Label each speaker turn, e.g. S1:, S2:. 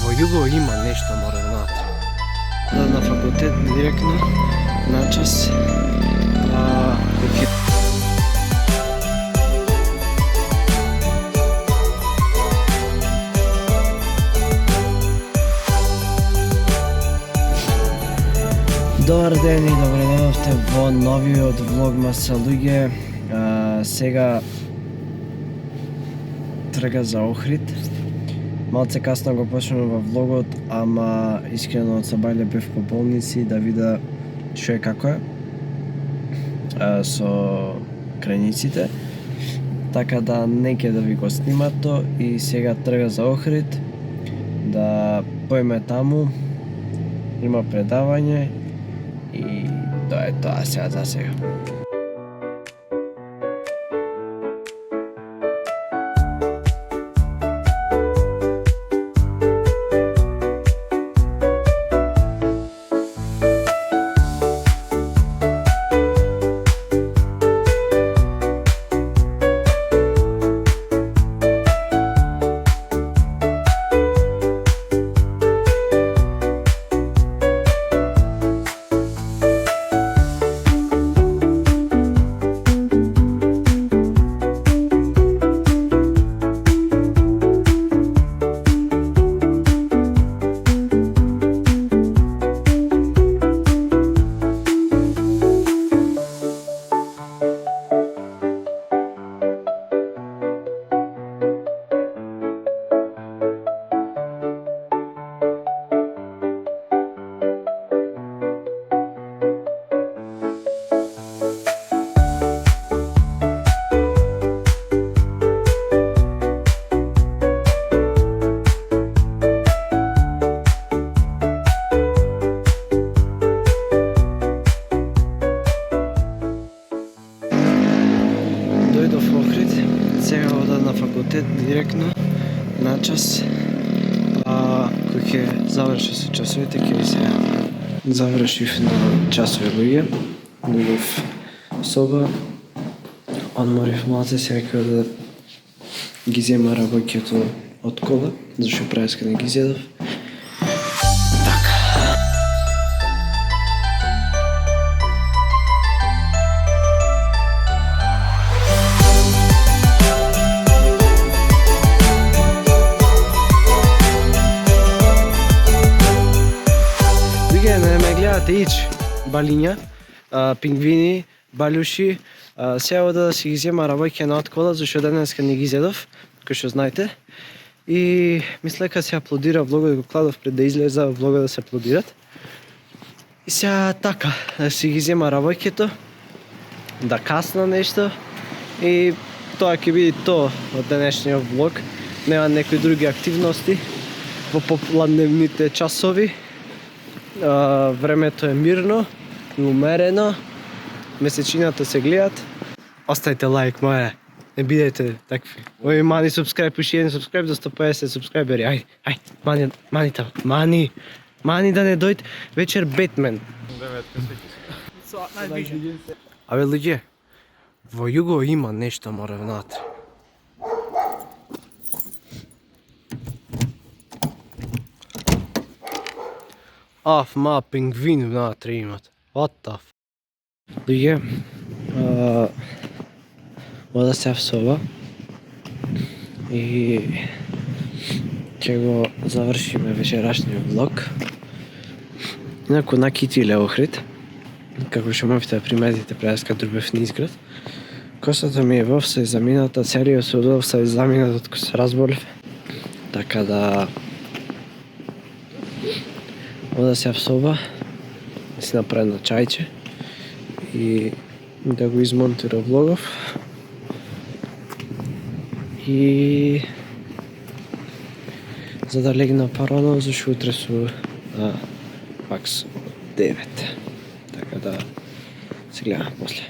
S1: Во Југо има нешто море внатре. Да на факултет директно на час. Добар ден и добре дојдовте во новиот влогмас луѓе. Сега трга за Охрид. Малце касно го почнувам во влогот, ама искрено од сабајле бев по болници да вида што е како е со крајниците. Така да не ќе да ви го снимато и сега трга за Охрид да поеме таму. Има предавање и тоа е тоа сега за сега. Дојдов во Охрид, сега одам на факултет директно на час. Кој ќе заврши со часовите, ќе се завршив на часови луѓе. Дојдов соба, одморив малце, сега ќе да ги зема работјето од кола, зашто преска не ги зедов. Не ме гледате ич балиња, пингвини, балјуши. Сега ода да си ги зема работје на откола, зашто денеска не ги зедов, кој што знаете. И мисле дека се аплодира влогот, го кладов пред да излеза влогот да се аплодират. И сега така, да си ги зема работјето, да касна нешто и тоа ќе биде тоа од денешниот влог. Нема некои други активности во попладневните часови. Времето е мирно и умерено, месечината се гледат. Оставите лайк, моја, не бидете такви. Ој, мани субскрайб, уши еден субскрайб до 150 субскрайбери, ај, мани да не дојде вечер Бетмен. Абе луѓе, во Југо има нешто море внатре. Ма пингвин внатре имат. What the f... Луѓе, ода се в соба и ќе го завршиме вечерашниот влог. Инаку накитиле Охрид, како што можете да приметите преска трубев низград. Косата ми е во офсајд за мината серија, се од офсајд за минатот кој се разболев. Така да ода се в соба, да си направи на чајче и да го измонтира влогов. И за да легна парано, зашто утре су пак со 9. Така да се гледаме после.